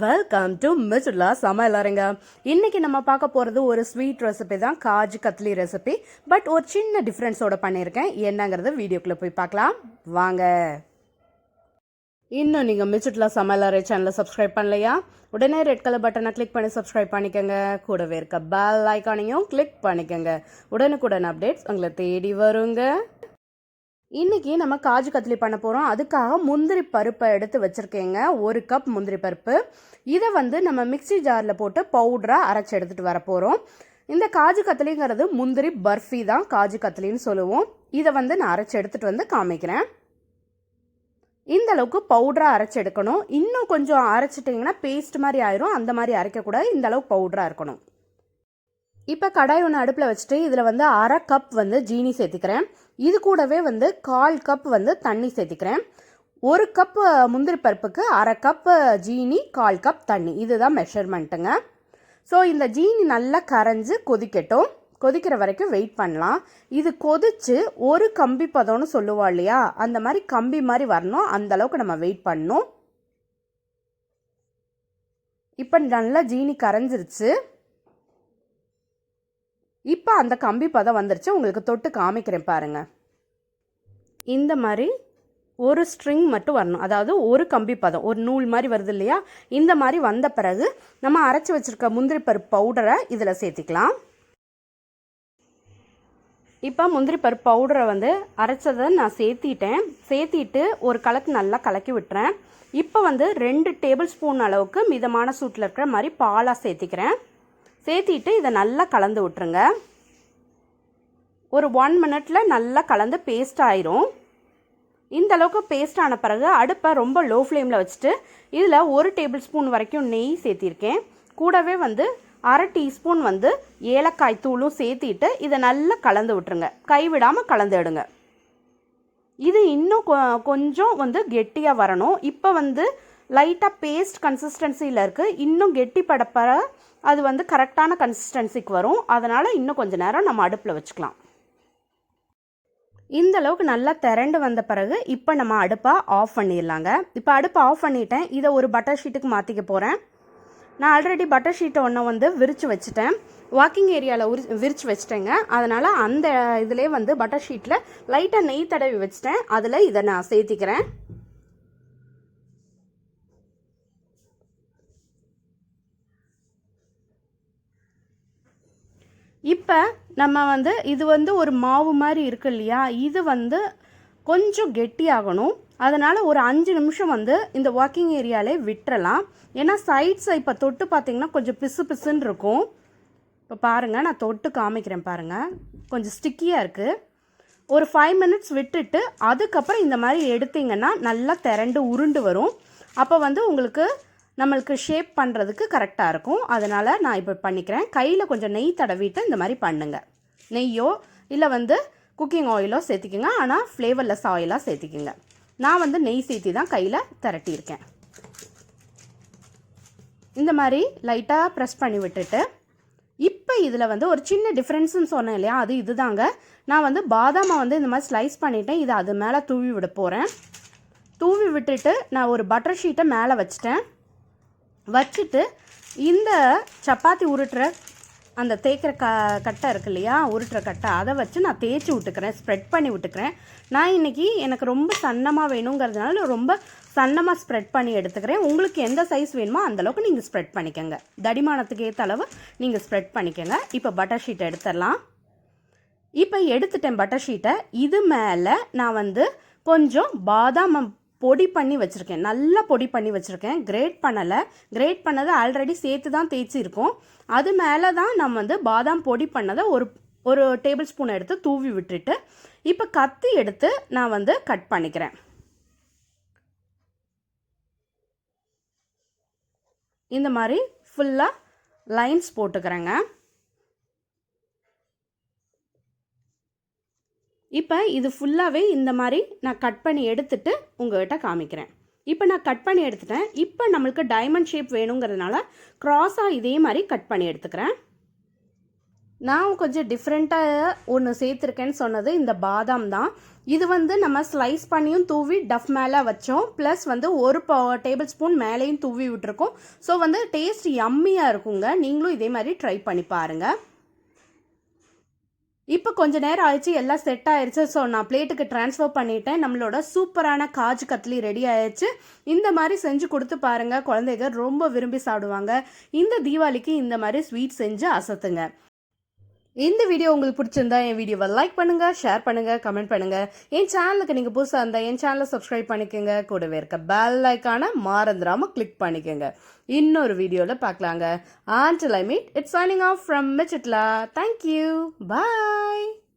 Welcome to மிச்சுலா சமையலறைங்க. இன்னைக்கு நம்ம பார்க்க போகிறது ஒரு ஸ்வீட் ரெசிபி தான், காஜு கத்லி ரெசிபி. பட் ஒரு சின்ன டிஃப்ரென்ஸோட பண்ணியிருக்கேன். என்னங்கிறது வீடியோக்குள்ளே போய் பார்க்கலாம் வாங்க. இன்னும் நீங்கள் மிச்சுலா சமையலறை சேனலை சப்ஸ்கிரைப் பண்ணலையா? உடனே ரெட் கலர் பட்டனை கிளிக் பண்ணி சப்ஸ்கிரைப் பண்ணிக்கோங்க. கூடவே இருக்க பெல் ஐக்கானையும் கிளிக் பண்ணிக்கோங்க. உடனுக்குடன் அப்டேட்ஸ் உங்களை தேடி வருங்க. இன்றைக்கி நம்ம காஜு கத்லி பண்ண போகிறோம். அதுக்காக முந்திரி பருப்பை எடுத்து வச்சுருக்கேங்க. 1 கப் முந்திரி பருப்பு. இதை நம்ம மிக்சி ஜாரில் போட்டு பவுடராக அரைச்சி எடுத்துகிட்டு வர போகிறோம். இந்த காஜு கத்லிங்கிறது முந்திரி பர்ஃபி தான் காஜு கத்லின்னு சொல்லுவோம். இதை நான் அரைச்சி எடுத்துகிட்டு காமிக்கிறேன். இந்த அளவுக்கு பவுடராக அரைச்சி எடுக்கணும். இன்னும் கொஞ்சம் அரைச்சிட்டிங்கன்னா பேஸ்ட் மாதிரி ஆயிரும். அந்த மாதிரி அரைக்கக்கூடாது. இந்த அளவுக்கு பவுடராக இருக்கணும். இப்போ கடாய் ஒன்று அடுப்பில் வச்சுட்டு இதில் 1/2 கப் ஜீனி சேர்த்துக்கிறேன். இது கூடவே 1/4 கப் தண்ணி சேர்த்துக்கிறேன். 1 கப் முந்திரி பருப்புக்கு 1/2 கப் ஜீனி, 1/4 கப் தண்ணி. இதுதான் மெஷர்மெண்ட்டுங்க. ஸோ இந்த ஜீனி நல்லா கரைஞ்சி கொதிக்கட்டும். கொதிக்கிற வரைக்கும் வெயிட் பண்ணலாம். இது கொதிச்சு ஒரு கம்பி பதம்னு சொல்லுவோம் இல்லையா, அந்த மாதிரி கம்பி மாதிரி வரணும். அந்த அளவுக்கு நம்ம வெயிட் பண்ணணும். இப்போ நல்லா ஜீனி கரைஞ்சிருச்சு. இப்போ அந்த கம்பி பதம் வந்துருச்சு. உங்களுக்கு தொட்டு காமிக்கிறேன் பாருங்கள். இந்த மாதிரி ஒரு ஸ்ட்ரிங் மட்டும் வரணும். அதாவது ஒரு கம்பி பதம், ஒரு நூல் மாதிரி வருது இல்லையா, இந்த மாதிரி வந்த பிறகு நம்ம அரைச்சி வச்சுருக்க முந்திரி பருப்பு பவுடரை இதில் சேர்த்திக்கலாம். இப்போ முந்திரி பருப்பு பவுடரை அரைச்சதை நான் சேர்த்திட்டு ஒரு கலக்கு நல்லா கலக்கி விட்டுறேன். இப்போ 2 டேபிள் ஸ்பூன் அளவுக்கு மிதமான சூட்டில் இருக்கிற மாதிரி பாலாக சேர்த்திக்கிறேன். சேர்த்திட்டு இதை நல்லா கலந்து விட்டுருங்க. ஒரு 1 மினிட்ல நல்லா கலந்து பேஸ்ட் ஆயிரும். இந்த அளவுக்கு பேஸ்ட் ஆன பிறகு அடுப்பை ரொம்ப லோ ஃப்ளேமில் வச்சுட்டு இதில் 1 டேபிள் ஸ்பூன் வரைக்கும் நெய் சேர்த்திருக்கேன். கூடவே 1/2 டீஸ்பூன் ஏலக்காய் தூளும் சேர்த்திட்டு இதை நல்லா கலந்து விட்டுருங்க. கைவிடாமல் கலந்து எடுங்க. இது இன்னும் கொஞ்சம் கெட்டியாக வரணும். இப்போ லைட்டாக பேஸ்ட் கன்சிஸ்டன்சியில் இருக்குது. இன்னும் கெட்டி படப்பற அது கரெக்டான கன்சிஸ்டன்சிக்கு வரும். அதனால் இன்னும் கொஞ்சம் நேரம் நம்ம அடுப்பில் வச்சுக்கலாம். இந்த அளவுக்கு நல்லா திரண்டு வந்த பிறகு இப்போ நம்ம அடுப்பை ஆஃப் பண்ணிடலாங்க. இப்போ அடுப்பை ஆஃப் பண்ணிட்டேன். இதை ஒரு பட்டர் ஷீட்டுக்கு மாற்றிக்க போகிறேன். நான் ஆல்ரெடி பட்டர் ஷீட்டை ஒன்று விரித்து வச்சுட்டேன். வாக்கிங் ஏரியாவில் விரித்து வச்சுட்டேங்க. அதனால் அந்த இதிலே பட்டர் ஷீட்டில் லைட்டாக நெய் தடவி வச்சுட்டேன். அதில் இதை நான் சேர்த்திக்கிறேன். இப்போ நம்ம இது ஒரு மாவு மாதிரி இருக்கு இல்லையா, இது கொஞ்சம் கெட்டியாகணும். அதனால் ஒரு 5 நிமிஷம் இந்த வாக்கிங் ஏரியாலே விட்டுறலாம். ஏன்னா சைட்ஸை இப்போ தொட்டு பார்த்திங்கன்னா கொஞ்சம் பிசு பிசுன்னு இருக்கும். இப்போ பாருங்கள், நான் தொட்டு காமிக்கிறேன் பாருங்கள். கொஞ்சம் ஸ்டிக்கியாக இருக்குது. ஒரு 5 மினிட்ஸ் விட்டுட்டு அதுக்கப்புறம் இந்த மாதிரி எடுத்திங்கன்னா நல்லா திரண்டு உருண்டு வரும். அப்போ உங்களுக்கு நம்மளுக்கு ஷேப் பண்ணுறதுக்கு கரெக்டாக இருக்கும். அதனால் நான் இப்போ பண்ணிக்கிறேன். கையில் கொஞ்சம் நெய் தடவிட்டு இந்த மாதிரி பண்ணுங்கள். நெய்யோ இல்லை குக்கிங் ஆயிலோ சேர்த்திக்கோங்க. ஆனால் ஃப்ளேவர்லெஸ் ஆயிலாக சேர்த்திக்கோங்க. நான் நெய் சேர்த்தி தான் கையில் திரட்டியிருக்கேன். இந்த மாதிரி லைட்டாக ப்ரெஸ் பண்ணி விட்டுட்டு இப்போ இதில் ஒரு சின்ன டிஃப்ரென்ஸுன்னு சொன்னேன் இல்லையா, அது இதுதாங்க. நான் பாதாமை இந்த மாதிரி ஸ்லைஸ் பண்ணிவிட்டேன். இதை அது மேலே தூவி விட போகிறேன். தூவி விட்டுட்டு நான் ஒரு பட்டர் ஷீட்டை மேலே வச்சுட்டு இந்த சப்பாத்தி உருட்டுற அந்த தேய்க்கிற கட்டை இருக்கு இல்லையா, உருட்டுற கட்டை, அதை வச்சு நான் தேய்ச்சி விட்டுக்கிறேன், ஸ்ப்ரெட் பண்ணி விட்டுக்கிறேன். நான் இன்றைக்கி எனக்கு ரொம்ப சன்னமாக வேணுங்கிறதுனால ரொம்ப சன்னமாக ஸ்ப்ரெட் பண்ணி எடுத்துக்கிறேன். உங்களுக்கு எந்த சைஸ் வேணுமோ அந்தளவுக்கு நீங்கள் ஸ்ப்ரெட் பண்ணிக்கோங்க. தடிமானத்துக்கு ஏற்ற அளவு நீங்கள் ஸ்ப்ரெட் பண்ணிக்கோங்க. இப்போ பட்டர் ஷீட்டை எடுத்துடலாம். இப்போ எடுத்துட்டேன் பட்டர் ஷீட்டை. இது மேலே நான் கொஞ்சம் பாதாம் பொடி பண்ணி வச்சுருக்கேன். நல்லா பொடி பண்ணி வச்சுருக்கேன். கிரேட் பண்ணலை. கிரேட் பண்ணதை ஆல்ரெடி சேர்த்து தான் தேய்ச்சிருக்கோம். அது மேலே தான் நம்ம பாதாம் பொடி பண்ணதை ஒரு டேபிள் ஸ்பூன் எடுத்து தூவி விட்டுட்டு இப்போ கத்தி எடுத்து நான் கட் பண்ணிக்கிறேன். இந்த மாதிரி ஃபுல்லாக லைன்ஸ் போட்டுக்கிறேங்க. இப்போ இது ஃபுல்லாகவே இந்த மாதிரி நான் கட் பண்ணி எடுத்துட்டு உங்கள்கிட்ட காமிக்கிறேன். இப்போ நான் கட் பண்ணி எடுத்துட்டேன். இப்போ நம்மளுக்கு டைமண்ட் ஷேப் வேணுங்கிறதுனால க்ராஸாக இதே மாதிரி கட் பண்ணி எடுத்துக்கிறேன். நான் கொஞ்சம் டிஃப்ரெண்ட்டாக ஒன்று சேர்த்துருக்கேன்னு சொன்னது இந்த பாதாம் தான். இது வந்து நம்ம ஸ்லைஸ் பண்ணியும் தூவி டஃப் மேலே வச்சோம், ப்ளஸ் வந்து ஒரு டேபிள் ஸ்பூன் மேலேயும் தூவி விட்டுருக்கோம். ஸோ வந்து டேஸ்ட் யம்மியாக இருக்குங்க. நீங்களும் இதே மாதிரி ட்ரை பண்ணி பாருங்கள். இப்போ கொஞ்ச நேரம் ஆயிடுச்சு, எல்லாம் செட் ஆயிடுச்சு. ஸோ நான் பிளேட்டுக்கு ட்ரான்ஸ்ஃபர் பண்ணிட்டேன். நம்மளோட சூப்பரான காஜு கத்லி ரெடி ஆயிடுச்சு. இந்த மாதிரி செஞ்சு கொடுத்து பாருங்கள், குழந்தைங்க ரொம்ப விரும்பி சாப்பிடுவாங்க. இந்த தீபாவளிக்கு இந்த மாதிரி ஸ்வீட் செஞ்சு அசத்துங்க. இந்த வீடியோ உங்களுக்கு பிடிச்சிருந்தா என் வீடியோவை லைக் பண்ணுங்கள், ஷேர் பண்ணுங்கள், கமெண்ட் பண்ணுங்கள். என் சேனலுக்கு நீங்கள் புதுசாக இருந்தால் என் சேனலை சப்ஸ்கிரைப் பண்ணிக்கோங்க. கூடவே இருக்க பெல் ஐக்கானை மறந்துடாமல் கிளிக் பண்ணிக்கோங்க. இன்னொரு வீடியோவில் பார்க்கலாங்க. Until I meet, it's signing off from Michitla. Thank you. Bye.